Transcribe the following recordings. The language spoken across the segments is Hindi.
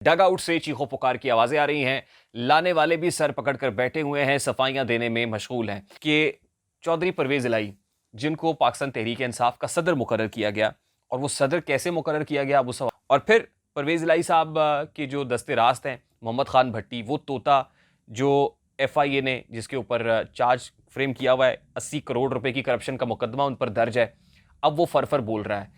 डग आउट से चीखों पुकार की आवाजें आ रही हैं। लाने वाले भी सर पकड़कर बैठे हुए हैं, सफाइयां देने में मशगूल हैं कि चौधरी परवेज इलाही, जिनको पाकिस्तान तहरीक इंसाफ का सदर मुकर्रर किया गया, और वो सदर कैसे मुकर्रर किया गया वो सवाल। और फिर परवेज इलाही साहब के जो दस्ते रास्त हैं, मोहम्मद खान भट्टी, वो तोता जो FIA ने जिसके ऊपर चार्ज फ्रेम किया हुआ है, 80 करोड़ रुपए की करप्शन का मुकदमा उन पर दर्ज है, अब वो फरफर बोल रहा है।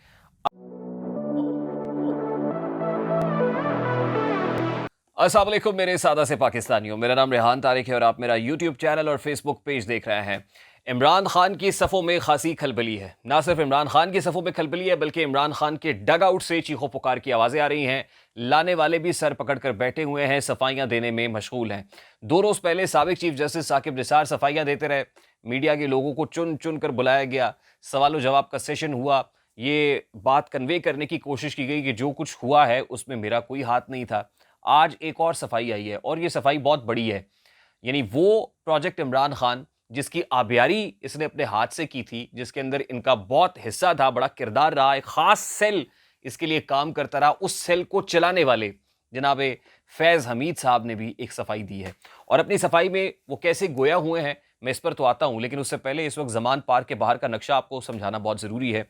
अस्सलाम वालेकुम मेरे सादा से पाकिस्तानियों, मेरा नाम रेहान तारिक है और आप मेरा यूट्यूब चैनल और फेसबुक पेज देख रहे हैं। इमरान खान की सफ़ों में खासी खलबली है। ना सिर्फ इमरान खान की सफ़ों में खलबली है, बल्कि इमरान खान के डग आउट से चीखों पुकार की आवाज़ें आ रही हैं। लाने वाले भी सर पकड़कर बैठे हुए हैं, सफाइयां देने में मशगूल हैं। 2 रोज़ पहले साबिक चीफ जस्टिस साकिब निसार सफाइयां देते रहे, मीडिया के लोगों को चुन चुन कर बुलाया गया, सवाल जवाब का सेशन हुआ, ये बात कन्वे करने की कोशिश की गई कि जो कुछ हुआ है उसमें मेरा कोई हाथ नहीं था। आज एक और सफाई आई है और ये सफाई बहुत बड़ी है। यानी वो प्रोजेक्ट इमरान खान जिसकी आबियारी इसने अपने हाथ से की थी, जिसके अंदर इनका बहुत हिस्सा था, बड़ा किरदार रहा, एक खास सेल इसके लिए काम करता रहा, उस सेल को चलाने वाले जनाब फैज़ हमीद साहब ने भी एक सफाई दी है। और अपनी सफाई में वो कैसे गोया हुए हैं मैं इस पर तो आता हूं, लेकिन उससे पहले इस वक्त जमान पार्क के बाहर का नक्शा आपको समझाना बहुत ज़रूरी है।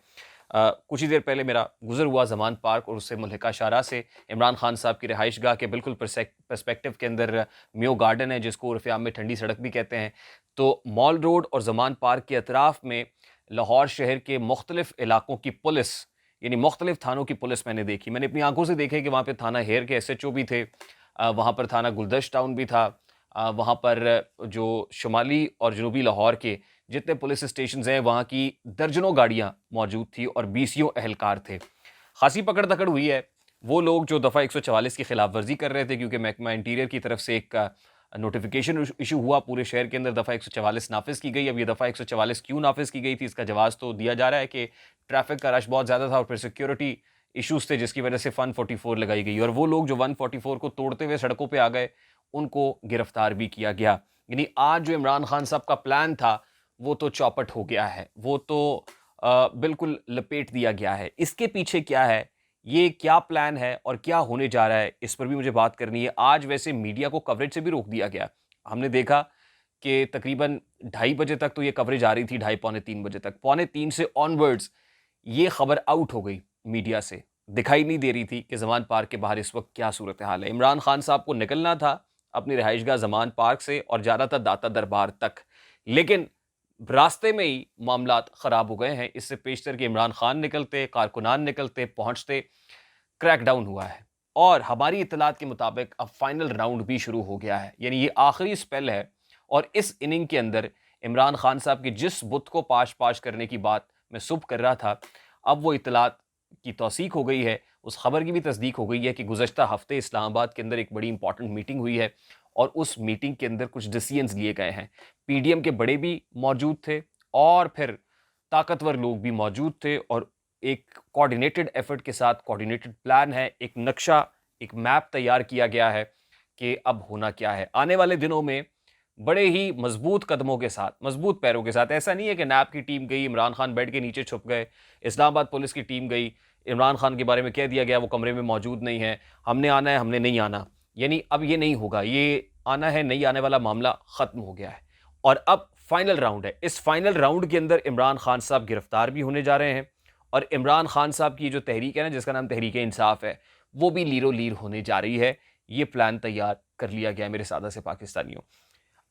कुछ ही देर पहले मेरा गुजर हुआ जमान पार्क और उससे मुल्हिका शाहराह से। इमरान खान साहब की रिहाइश गाह के बिल्कुल पर्सपेक्टिव के अंदर म्यो गार्डन है, जिसको उर्फ़ आम में ठंडी सड़क भी कहते हैं। तो मॉल रोड और जमान पार्क के अतराफ़ में लाहौर शहर के मुख्तलिफ इलाकों की पुलिस, यानी मुख्तलिफ थानों की पुलिस मैंने देखी। मैंने अपनी आंखों से देखे कि वहाँ पे थाना हेर के SHO भी थे, वहाँ पर थाना गुलदश्त टाउन भी था, वहाँ पर जो शुमाली और जनूबी लाहौर के जितने पुलिस स्टेशंस हैं वहाँ की दर्जनों गाड़ियाँ मौजूद थी और BCO एहलकार थे। खासी पकड़ दकड़ हुई है। वो लोग जो दफ़ा 144 की खिलाफ वर्जी कर रहे थे, क्योंकि महकमा इंटीरियर की तरफ से एक नोटिफिकेशन इशू हुआ, पूरे शहर के अंदर दफ़ा 144 नाफिज की गई। अब ये दफ़ा 144 क्यों नाफिज की गई थी, इसका जवाब तो दिया जा रहा है कि ट्रैफिक का रश बहुत ज़्यादा था और फिर सिक्योरिटी इशूज़ थे, जिसकी वजह से 144 लगाई गई। और वो लोग जो 144 को तोड़ते हुए सड़कों पर आ गए, उनको गिरफ्तार भी किया गया। यानी आज जो इमरान खान साहब का प्लान था वो तो चौपट हो गया है, वो तो बिल्कुल लपेट दिया गया है। इसके पीछे क्या है, ये क्या प्लान है और क्या होने जा रहा है, इस पर भी मुझे बात करनी है। आज वैसे मीडिया को कवरेज से भी रोक दिया गया। हमने देखा कि तकरीबन 2:30 बजे तक तो ये कवरेज आ रही थी, 2:30 पौने 3 बजे तक। पौने 3 से ऑनवर्ड्स ये खबर आउट हो गई मीडिया से। दिखाई नहीं दे रही थी कि जमान पार्क के बाहर इस वक्त क्या सूरत हाल है। इमरान खान साहब को निकलना था अपनी रिहाइशगाह जमान पार्क से और जाना था दाता दरबार तक, लेकिन रास्ते में ही मामलात ख़राब हो गए हैं। इससे पेशतर कि इमरान खान निकलते, कारकुनान निकलते, पहुंचते, क्रैकडाउन हुआ है। और हमारी इत्तलात के मुताबिक अब फाइनल राउंड भी शुरू हो गया है, यानी ये आखिरी स्पेल है। और इस इनिंग के अंदर इमरान खान साहब की जिस बुत को पाश पाश करने की बात मैं सुबह कर रहा था, अब वो इत्तलात की तौसीक हो गई है, उस खबर की भी तस्दीक हो गई है कि गुज़श्ता हफ्ते इस्लामाबाद के अंदर एक बड़ी इंपॉर्टेंट मीटिंग हुई है और उस मीटिंग के अंदर कुछ डिसीजंस लिए गए हैं। PDM के बड़े भी मौजूद थे और फिर ताकतवर लोग भी मौजूद थे, और एक कोऑर्डिनेटेड एफर्ट के साथ कोऑर्डिनेटेड प्लान है, एक नक्शा, एक मैप तैयार किया गया है कि अब होना क्या है। आने वाले दिनों में बड़े ही मजबूत कदमों के साथ, मजबूत पैरों के साथ, ऐसा नहीं है कि नैब की टीम गई, इमरान खान बेड के नीचे छुप गए, इस्लामाबाद पुलिस की टीम गई, इमरान खान के बारे में कह दिया गया वो कमरे में मौजूद नहीं है, हमने आना है, हमने नहीं आना। यानी अब ये नहीं होगा, ये आना है नहीं आने वाला मामला खत्म हो गया है और अब फाइनल राउंड है। इस फाइनल राउंड के अंदर इमरान खान साहब गिरफ्तार भी होने जा रहे हैं और इमरान खान साहब की जो तहरीक है ना, जिसका नाम तहरीक इंसाफ है, वो भी लीरो लीर होने जा रही है। ये प्लान तैयार कर लिया गया है मेरे सादा से पाकिस्तानियों।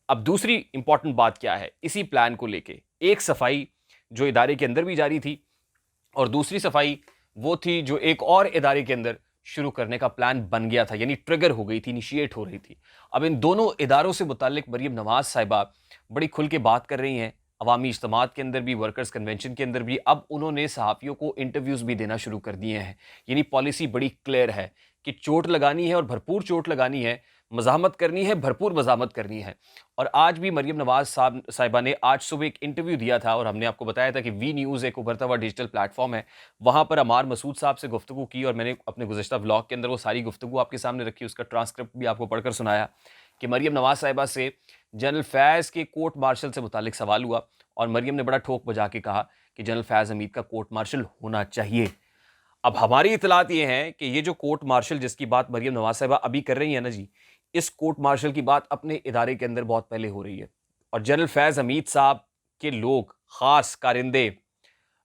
अब दूसरी इंपॉर्टेंट बात क्या है इसी प्लान को लेके, एक सफाई जो इदारे के अंदर भी जारी थी और दूसरी सफाई वो थी जो एक और इदारे के अंदर शुरू करने का प्लान बन गया था, यानी ट्रिगर हो गई थी, इनिशिएट हो रही थी। अब इन दोनों इदारों से मुतालिक मरीम नवाज साहिबा बड़ी खुल के बात कर रही हैं, अवामी इज्तिमात के अंदर भी, वर्कर्स कन्वेंशन के अंदर भी। अब उन्होंने सहाफ़ियों को इंटरव्यूज़ भी देना शुरू कर दिए हैं। यानी पॉलिसी बड़ी क्लियर है कि चोट लगानी है और भरपूर चोट लगानी है, मज़ाहमत करनी है, भरपूर मज़ाहमत करनी है। और आज भी मरीम नवाज साहिबा ने आज सुबह एक इंटरव्यू दिया था और हमने आपको बताया था कि वी न्यूज़ एक उभरता हुआ डिजिटल प्लेटफॉर्म है, वहाँ पर अमार मसूद साहब से गुफ्तगू की और मैंने अपने गुज़श्ता व्लॉग के अंदर वो सारी गुफ्तगू आपके सामने रखी, उसका ट्रांसक्रिप्ट भी आपको पढ़कर सुनाया कि मरीम नवाज साहिबा से जनरल फैज़ के कोर्ट मार्शल से मुतालिक सवाल हुआ और मरीम ने बड़ा ठोक बजा के कहा कि जनरल फैज़ हमीद का कोर्ट मार्शल होना चाहिए। अब हमारी इतलात ये हैं कि ये जो कोर्ट मार्शल जिसकी बात मरियम नवाज साहिबा अभी कर रही है ना जी, इस कोर्ट मार्शल की बात अपने इदारे के अंदर बहुत पहले हो रही है। और जनरल फैज हमीद साहब के लोग, खास कारिंदे,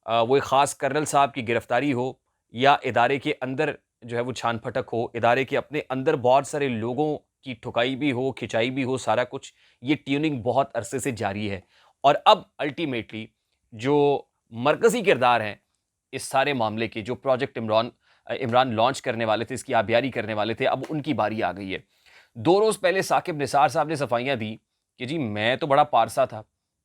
वो एक खास कर्नल साहब की गिरफ्तारी हो या इदारे के अंदर जो है वो छान फटक हो, इदारे के अपने अंदर बहुत सारे लोगों की ठुकाई भी हो, खिंचाई भी हो, सारा कुछ ये ट्यूनिंग बहुत अरसे से जारी है। और अब अल्टीमेटली जो मरकजी किरदार हैं इस सारे मामले के, जो प्रोजेक्ट इमरान लॉन्च करने वाले थे, इसकी आबियारी करने वाले थे, अब उनकी बारी आ गई है। 2 रोज़ पहले साकिब निसार साहब ने सफाइयाँ दी कि जी मैं तो बड़ा पारसा था,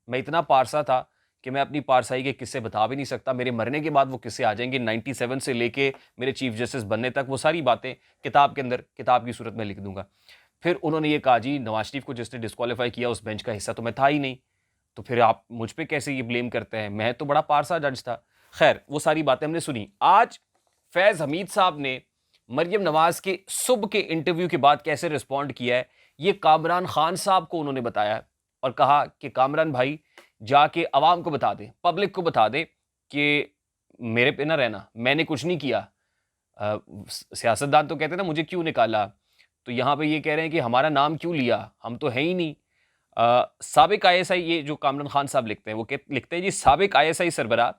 मैं इतना पारसा था कि मैं अपनी पारसाई के किस्से बता भी नहीं सकता, मेरे मरने के बाद वो किस्से आ जाएँगे 97 से लेके मेरे चीफ जस्टिस बनने तक, वो सारी बातें किताब के अंदर, किताब की सूरत में लिख दूँगा। फिर उन्होंने ये कहा जी नवाज शरीफ को जिसने डिस्क्वालीफाई किया उस बेंच का हिस्सा तो मैं था ही नहीं, तो फिर आप मुझ पे कैसे ये ब्लेम करते हैं, मैं तो बड़ा पारसा जज था। खैर वो सारी बातें हमने सुनी। आज फैज़ हमीद साहब ने मरियम नवाज के सुबह के इंटरव्यू के बाद कैसे रिस्पॉन्ड किया है, ये कामरान खान साहब को उन्होंने बताया और कहा कि कामरान भाई जाके अवाम को बता दे, पब्लिक को बता दे कि मेरे पे ना रहना, मैंने कुछ नहीं किया। सियासतदान तो कहते हैं ना मुझे क्यों निकाला, तो यहाँ पे ये कह रहे हैं कि हमारा नाम क्यों लिया, हम तो है ही नहीं। साबिक आईएसआई, ये जो कामरान खान साहब लिखते हैं, वो लिखते हैं जी साबिक आईएसआई सरबराह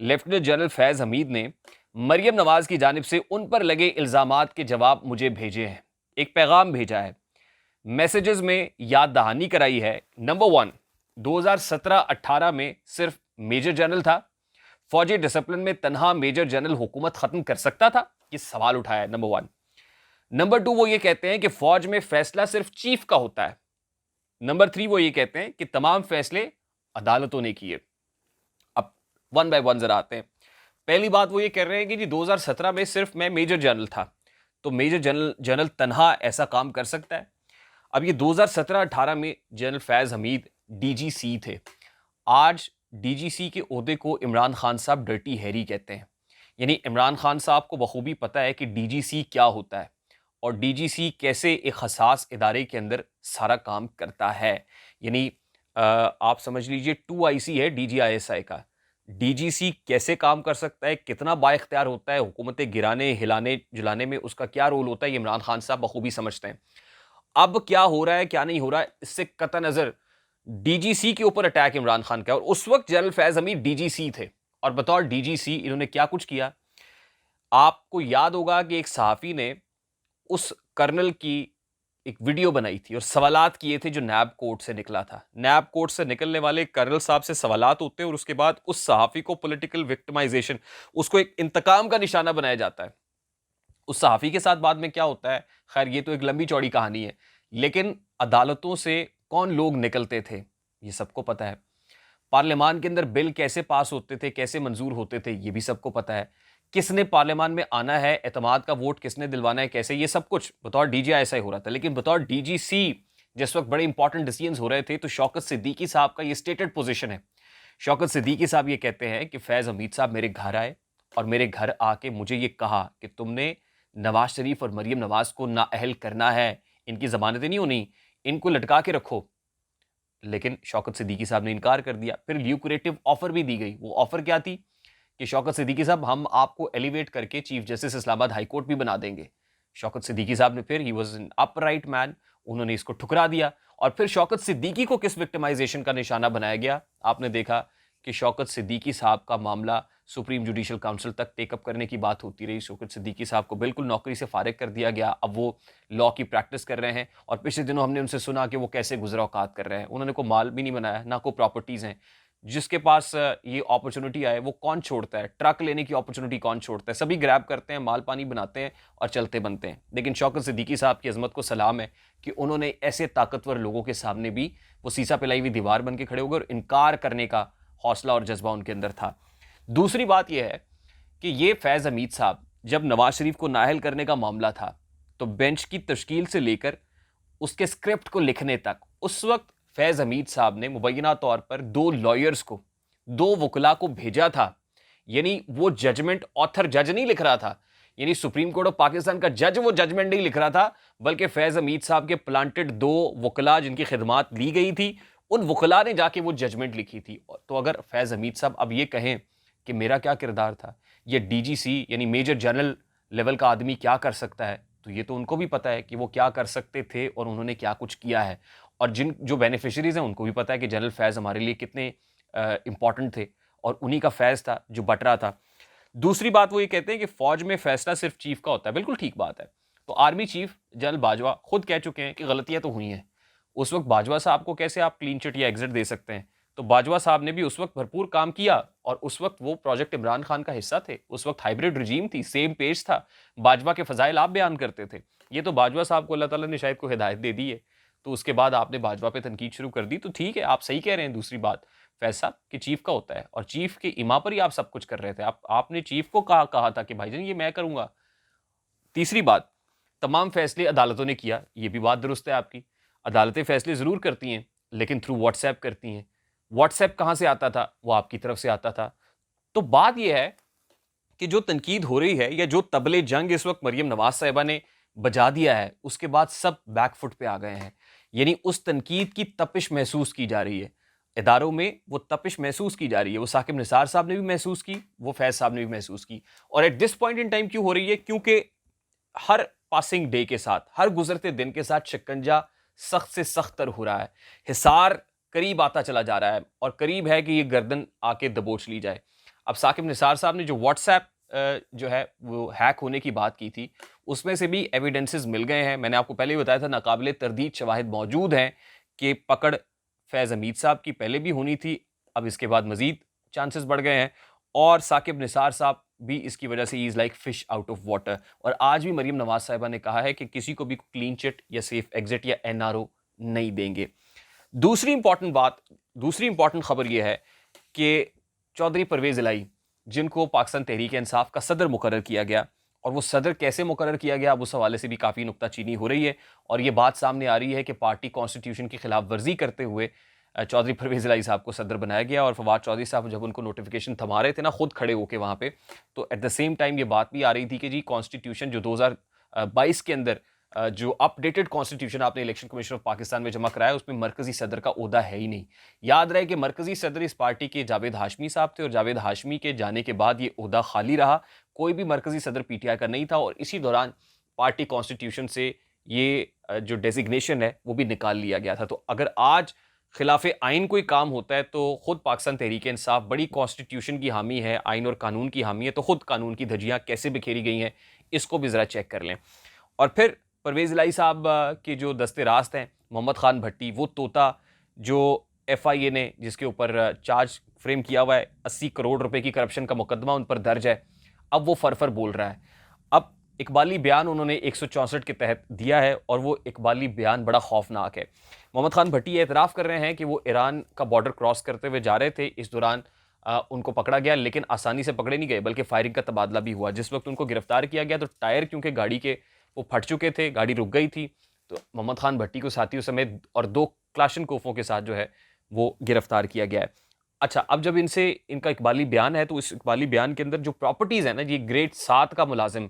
लेफ्टिनेंट जनरल फैज़ हमीद ने मरियम नवाज की जानिब से उन पर लगे इल्ज़ामात के जवाब मुझे भेजे हैं, एक पैगाम भेजा है, मैसेजेस में याद दहानी कराई है। नंबर 1, 2017-18 में सिर्फ मेजर जनरल था, फौजी डिसिप्लिन में तनहा मेजर जनरल हुकूमत खत्म कर सकता था, ये सवाल उठाया है। नंबर 1। नंबर 2, वो ये कहते हैं कि फौज में फैसला सिर्फ चीफ का होता है। नंबर 3, वो ये कहते हैं कि तमाम फैसले अदालतों ने किए। अब वन बाय वन जरा आते हैं। पहली बात वो ये कह रहे हैं कि जी 2017 में सिर्फ मैं मेजर जनरल था, तो मेजर जनरल तनहा ऐसा काम कर सकता है। अब ये 2017-18 में जनरल फैज़ हमीद डीजीसी थे। आज डीजीसी के ओहदे को इमरान खान साहब डर्टी हैरी कहते हैं, यानी इमरान खान साहब को बखूबी पता है कि डीजीसी क्या होता है और डीजीसी कैसे एक हसास इदारे के अंदर सारा काम करता है। यानी आप समझ लीजिए 2IC है डीजीआईएसआई का, डीजीसी कैसे काम कर सकता है, कितना बाइख्तियार होता है, हुकूमतें गिराने हिलाने जुलाने में उसका क्या रोल होता है, ये इमरान खान साहब बखूबी समझते हैं। अब क्या हो रहा है क्या नहीं हो रहा है, इससे कतई नजर डीजीसी के ऊपर अटैक इमरान खान का, और उस वक्त जनरल फैज हमीद डीजीसी थे और बतौर डीजीसी इन्होंने क्या कुछ किया। आपको याद होगा कि एक सहाफी ने उस कर्नल की एक वीडियो बनाई थी और सवालात किए थे जो नैब कोर्ट से निकला था। नैब कोर्ट से निकलने वाले कर्नल साहब से सवालात होते हैं और उसके बाद उस सहाफी को पॉलिटिकल विक्टिमाइजेशन, उसको एक इंतकाम का निशाना बनाया जाता है। उस सहाफी के साथ बाद में क्या होता है, खैर ये तो एक लंबी चौड़ी कहानी है, लेकिन अदालतों से कौन लोग निकलते थे ये सबको पता है। पार्लियामान के अंदर बिल कैसे पास होते थे, कैसे मंजूर होते थे, ये भी सबको पता है। किसने पार्लियामान में आना है, एतमाद का वोट किसने दिलवाना है, कैसे, ये सब कुछ बतौर डीजी ऐसा ही हो रहा था। लेकिन बतौर डीजीसी जिस वक्त बड़े इंपॉर्टेंट डिसीजंस हो रहे थे, तो शौकत सिद्दीकी साहब का ये स्टेटेड पोजीशन है। शौकत सिद्दीकी साहब ये कहते हैं कि फैज़ हमीद साहब मेरे घर आए और मेरे घर आके मुझे ये कहा कि तुमने नवाज शरीफ और मरियम नवाज को नाअहल करना है, इनकी जमानतें नहीं होनी, इनको लटका के रखो। लेकिन शौकत सिद्दीकी साहब ने इनकार कर दिया। फिर ल्यूक्रेटिव ऑफर भी दी गई। वो ऑफर क्या थी कि शौकत सिद्दीकी साहब हम आपको एलिवेट करके chief justice Islamabad high court भी बना देंगे। शौकत सिद्दीकी साहब ने फिर, he was an upright man, उन्होंने इसको ठुकरा दिया। और फिर शौकत सिद्दीकी को किस विक्टिमाइजेशन का निशाना बनाया गया, आपने देखा कि शौकत सिद्दीकी साहब का मामला सुप्रीम जुडिशल काउंसिल तक टेकअप करने की बात होती रही। शौकत सिद्दीकी साहब को बिल्कुल नौकरी से फारिग कर दिया गया। अब वो लॉ की प्रैक्टिस कर रहे हैं और पिछले दिनों हमने उनसे सुना कि वो कैसे गुजरा औकात कर रहे हैं। उन्होंने कोई माल भी नहीं बनाया, ना कोई प्रॉपर्टीज़ हैं। जिसके पास ये अपॉर्चुनिटी आए वो कौन छोड़ता है, ट्रक लेने की अपॉर्चुनिटी कौन छोड़ता है, सभी ग्रैब करते हैं, माल पानी बनाते हैं और चलते बनते हैं। लेकिन शौकत सिद्दीकी साहब की अजमत को सलाम है कि उन्होंने ऐसे ताकतवर लोगों के सामने भी वो सीसा पिलाई हुई दीवार बन के खड़े हो गए और इनकार करने का हौसला और जज्बा उनके अंदर था। दूसरी बात यह है कि ये फैज़ हमीद साहब, जब नवाज शरीफ को नाअहल करने का मामला था, तो बेंच की तश्कील से लेकर उसके स्क्रिप्ट को लिखने तक, उस वक्त फैज़ हमीद साहब ने मुबैना तौर पर 2 लॉयर्स को, 2 वकला को भेजा था। यानी वो जजमेंट ऑथर जज नहीं लिख रहा था, यानी सुप्रीम कोर्ट ऑफ पाकिस्तान का जज वो जजमेंट नहीं लिख रहा था, बल्कि फैज़ हमीद साहब के प्लांटेड 2 वकला जिनकी खिदमात ली गई थी, उन वकला ने जाके वो जजमेंट लिखी थी। तो अगर फैज़ हमीद साहब अब ये कहें कि मेरा क्या किरदार था, ये डीजीसी यानी मेजर जनरल लेवल का आदमी क्या कर सकता है, तो ये तो उनको भी पता है कि वो क्या कर सकते थे और उन्होंने क्या कुछ किया है। और जिन जो बेनिफिशरीज हैं उनको भी पता है कि जनरल फैज़ हमारे लिए कितने इंपॉर्टेंट थे और उन्हीं का फैज़ था जो बट रहा था। दूसरी बात वो ये कहते हैं कि फौज में फैसला सिर्फ चीफ का होता है। बिल्कुल ठीक बात है। तो आर्मी चीफ जनरल बाजवा खुद कह चुके हैं कि गलतियां तो हुई हैं। उस वक्त बाजवा साहब को कैसे आप क्लीन चिट या एग्जिट दे सकते हैं? तो बाजवा साहब ने भी उस वक्त भरपूर काम किया और उस वक्त वो प्रोजेक्ट इमरान खान का हिस्सा थे। उस वक्त हाइब्रिड रिजीम थी, सेम पेज था। बाजवा के फजाइल आप बयान करते थे। ये तो बाजवा साहब को अल्लाह ताला ने शायद को हिदायत दे दी है। तो उसके बाद आपने बाजवा पे तनकीद शुरू कर दी, तो ठीक है, आप सही कह रहे हैं। दूसरी बात, फैज साहब कि चीफ का होता है और चीफ के इमा पर ही आप सब कुछ कर रहे थे। आपने चीफ को कहा था कि भाईजान ये मैं करूंगा। तीसरी बात, तमाम फैसले अदालतों ने किया, ये भी बात दुरुस्त है आपकी। अदालतें फैसले जरूर करती हैं लेकिन थ्रू व्हाट्सएप करती हैं। व्हाट्सएप कहां से आता था? वो आपकी तरफ से आता था। तो बात यह है कि जो तनकीद हो रही है या जो तबले जंग इस वक्त मरियम नवाज साहिबा ने बजा दिया है, उसके बाद सब बैकफुट पे आ गए हैं। यानी उस तनकीद की तपिश महसूस की जा रही है इदारों में, वो तपिश महसूस की जा रही है। वो साकिब निसार साहब ने भी महसूस की, वो फैज साहब ने भी महसूस की। और at this point in time क्यों हो रही है? क्योंकि हर पासिंग डे के साथ, हर गुजरते दिन के साथ शिकंजा सख्त से सख्तर हो रहा है। हिसार करीब आता चला जा रहा है और करीब है कि ये गर्दन आके दबोच ली जाए। अब साकिब निसार साहब ने जो व्हाट्सएप जो है वो हैक होने की बात की थी, उसमें से भी एविडेंसेस मिल गए हैं। मैंने आपको पहले ही बताया था, नाकाबिले तरदीद शवाहिद मौजूद हैं कि पकड़ फैज़ हमीद साहब की पहले भी होनी थी, अब इसके बाद मजीद चांसेस बढ़ गए हैं। और साकिब निसार साहब भी इसकी वजह से is like fish out of water. और आज भी मरियम नवाज साहिबा ने कहा है कि किसी को भी क्लीन चिट या सेफ एग्जिट या एनआरओ नहीं देंगे। दूसरी इंपॉर्टेंट खबर यह है कि चौधरी परवेज इलाही, जिनको पाकिस्तान तहरीक इंसाफ का सदर मुकर्रर किया गया, और वो सदर कैसे मुकर्रर किया गया, अब उस हवाले से भी काफ़ी नुक्ताचीनी हो रही है। और ये बात सामने आ रही है कि पार्टी कॉन्स्टिट्यूशन की खिलाफ वर्जी करते हुए चौधरी परवेज इलाही साहब को सदर बनाया गया। और फवाद चौधरी साहब जब उनको नोटिफिकेशन थमा रहे थे ना, खुद खड़े होके वहाँ पे, तो एट द सेम टाइम ये बात भी आ रही थी कि जी कॉन्स्टिट्यूशन जो 2022 के अंदर जो अपडेटेड कॉन्स्टिट्यूशन आपने इलेक्शन कमीशन ऑफ पाकिस्तान में जमा कराया, उसमें मरकजी सदर का ओहदा है ही नहीं। याद रहे कि मरकजी सदर इस पार्टी के जावेद हाशमी साहब थे और जावेद हाशमी के जाने के बाद ये ओहदा खाली रहा। कोई भी मरकजी सदर पीटीआई का नहीं था और इसी दौरान पार्टी कॉन्स्टिट्यूशन से ये जो डेजिग्नेशन है वो भी निकाल लिया गया था। तो अगर आज खिलाफ आइन कोई काम होता है तो खुद पाकिस्तान तहरीक इंसाफ बड़ी कॉन्स्टिट्यूशन की हामी है, आइन और कानून की हामी है, तो खुद कानून की धज्जियाँ कैसे बिखेरी गई हैं इसको भी ज़रा चेक कर लें। और फिर परवेज इलाही साहब के जो दस्ते रास्त हैं, मोहम्मद खान भट्टी, वो तोता जो FIA ने जिसके ऊपर चार्ज फ्रेम किया हुआ है, 80 करोड़ रुपए की करप्शन का मुकदमा उन पर दर्ज है, अब वो फरफर बोल रहा है। अब इकबाली बयान उन्होंने 164 के तहत दिया है और वो इकबाली बयान बड़ा खौफनाक है। मोहम्मद खान भट्टी ये एतराफ़ कर रहे हैं कि वो ईरान का बॉर्डर क्रॉस करते हुए जा रहे थे, इस दौरान उनको पकड़ा गया, लेकिन आसानी से पकड़े नहीं गए बल्कि फायरिंग का तबादला भी हुआ। जिस वक्त उनको गिरफ्तार किया गया तो टायर क्योंकि गाड़ी के वो फट चुके थे, गाड़ी रुक गई थी, तो मोहम्मद खान भट्टी को साथियों समेत और 2 क्लाशनकोफों के साथ जो है वो गिरफ्तार किया गया है। अच्छा, अब जब इनसे इनका इकबाली बयान है तो इस इकबाली बयान के अंदर जो प्रॉपर्टीज़ है ना जी, ग्रेड 7 का मुलाजिम,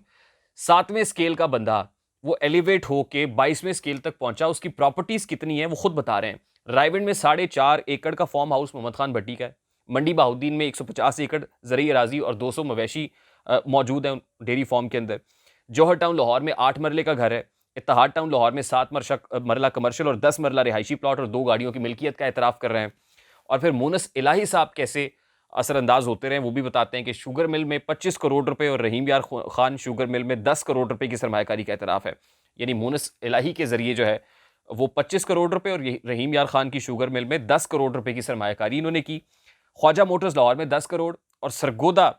7वें स्केल का बंदा, वो एलिवेट होके 22वें स्केल तक पहुंचा, उसकी प्रॉपर्टीज़ कितनी है वो खुद बता रहे हैं। रायविंड में 4.5 एकड़ का फार्म हाउस मोहम्मद खान भट्टी का है। मंडी बहाउद्दीन में 150 एकड़ ज़रई अराजी और 200 मवेशी मौजूद हैं डेयरी फार्म के अंदर। जौहर टाउन लाहौर में 8 मरले का घर है। इत्तेहाद टाउन लाहौर में 7 मरला कमर्शियल और 10 मरला रिहायशी प्लॉट और 2 गाड़ियों की मिल्कियत का एतराफ़ कर रहे हैं। और फिर मुनस इलाही साहब कैसे असरअंदाज होते रहे वो भी बताते हैं कि शुगर मिल में 25 करोड़ रुपए और रहीम यार खान शुगर मिल में 10 करोड़ रुपए की सरमायाकारी का एतराफ़ है। यानी मुनस इलाही के ज़रिए जो है वो 25 करोड़ रुपए और रहीम यार खान की शुगर मिल में 10 करोड़ रुपए की सरमायाकारी इन्होंने की। ख्वाजा मोटर्स लाहौर में 10 करोड़ और सरगोदा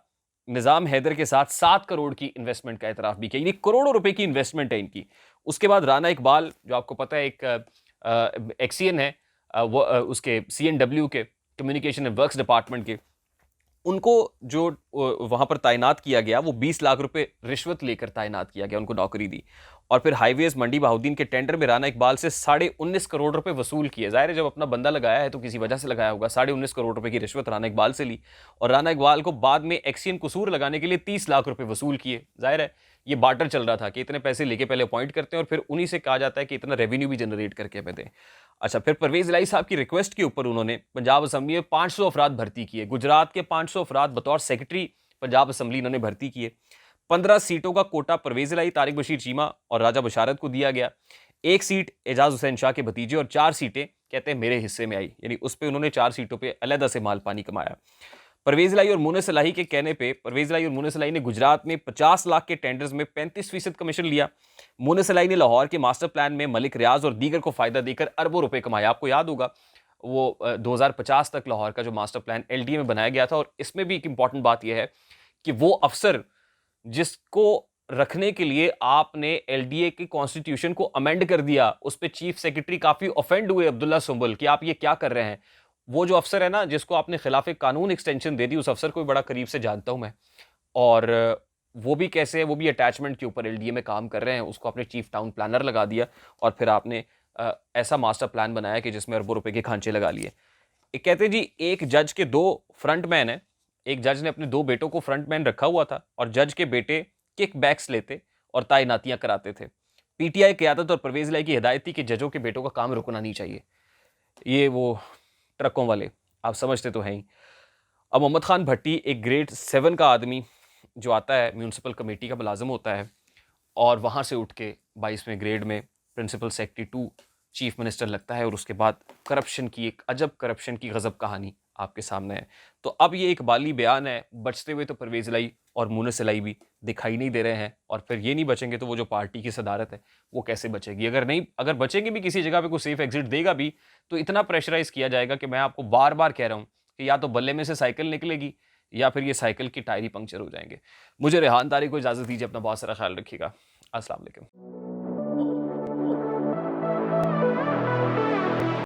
निज़ाम हैदर के साथ 7 करोड़ की इन्वेस्टमेंट का एतराफ़ भी किया। यानी करोड़ों रुपए की इन्वेस्टमेंट है इनकी। उसके बाद राना इकबाल, जो आपको पता है एक एक्सियन है, वो उसके CNW के कम्युनिकेशन एंड वर्क्स डिपार्टमेंट के, उनको जो वहाँ पर तैनात किया गया वो 20 लाख रुपए रिश्वत लेकर तैनात किया गया, उनको नौकरी दी। और फिर हाईवेज मंडी बहाउद्दीन के टेंडर में राना इकबाल से 19.5 करोड़ रुपए वसूल किए। जाहिर है जब अपना बंदा लगाया है तो किसी वजह से लगाया होगा। 19.5 करोड़ रुपए की रिश्वत राना इकबाल से ली और राना इकबाल को बाद में एक्सियन कसूर लगाने के लिए 30 लाख रुपए वसूल किए। जाहिर है ये बार्टर चल रहा था कि इतने पैसे लेके पहले अपॉइंट करते हैं और फिर उन्हीं से कहा जाता है कि इतना रेवेन्यू भी जनरेट करके हमें दें। अच्छा, फिर परवेज इलाही साहब की रिक्वेस्ट के ऊपर उन्होंने पंजाब असम्बली में 500 अफराद भर्ती किए। गुजरात के 500 अफराद बतौर सेक्रेटरी पंजाब असम्बली इन्होंने भर्ती की है। 15 सीटों का कोटा परवेज इलाही, तारिक बशीर चीमा और राजा बशारत को दिया गया। 1 सीट एजाज हुसैन शाह के भतीजे और 4 सीटें कहते हैं मेरे हिस्से में आई, यानी उस पर उन्होंने 4 सीटों पर अलहदा से माल पानी कमाया। परवेज इलाही और मुनिस इलाही के कहने पे परवेज इलाही और मुनिस इलाही ने गुजरात में 50 लाख के टेंडर्स में 35% कमीशन लिया। मुनिस इलाही ने लाहौर के मास्टर प्लान में मलिक रियाज और दीगर को फायदा देकर अरबों रुपए कमाए। आपको याद होगा वो 2050 तक लाहौर का जो मास्टर प्लान एलडीए में बनाया गया था, और इसमें भी एक इंपॉर्टेंट बात यह है कि वो अफसर जिसको रखने के लिए आपने एलडीए के कॉन्स्टिट्यूशन को अमेंड कर दिया, उस पर चीफ सेक्रेटरी काफी ऑफेंड हुए अब्दुल्ला सुंबुल कि आप ये क्या कर रहे हैं। वो जो अफसर है ना जिसको आपने खिलाफ कानून एक्सटेंशन दे दी, उस अफसर को भी बड़ा करीब से जानता हूं मैं, और वो भी कैसे है, वो भी अटैचमेंट के ऊपर एलडीए में काम कर रहे हैं। उसको आपने चीफ टाउन प्लानर लगा दिया और फिर आपने ऐसा मास्टर प्लान बनाया कि जिसमें अरबों रुपए के खांचे लगा लिए। कहते जी एक जज के 2 फ्रंटमैन है, एक जज ने अपने 2 बेटों को फ्रंटमैन रखा हुआ था और जज के बेटे किक बैक्स लेते और तैनातियां कराते थे। पीटीआई क़यादत और परवेज इलाही की हिदायत थी कि जजों के बेटों का काम रुकना नहीं चाहिए। ये वो ट्रकों वाले, आप समझते तो हैं ही। अब मोहम्मद खान भट्टी एक ग्रेड 7 का आदमी जो आता है, म्यूनसिपल कमेटी का मुलाजिम होता है और वहाँ से उठ के 22वें ग्रेड में प्रिंसिपल सेक्रेटरी 2 चीफ मिनिस्टर लगता है, और उसके बाद करप्शन की एक अजब करप्शन की गजब कहानी आपके सामने है। तो अब ये एक बाली बयान है, बचते हुए तो परवेज इलाही और मुनिस इलाही भी दिखाई नहीं दे रहे हैं, और फिर ये नहीं बचेंगे तो वो जो पार्टी की सदारत है वो कैसे बचेगी। अगर बचेंगे भी किसी जगह पे कोई सेफ एग्जिट देगा भी तो इतना प्रेशराइज किया जाएगा कि मैं आपको बार बार कह रहा हूँ कि या तो बल्ले में से साइकिल निकलेगी या फिर ये साइकिल की टायर ही पंक्चर हो जाएंगे। मुझे रेहान तारिक को इजाज़त दीजिए, अपना बहुत सारा ख्याल रखिएगा। अस्सलाम वालेकुम।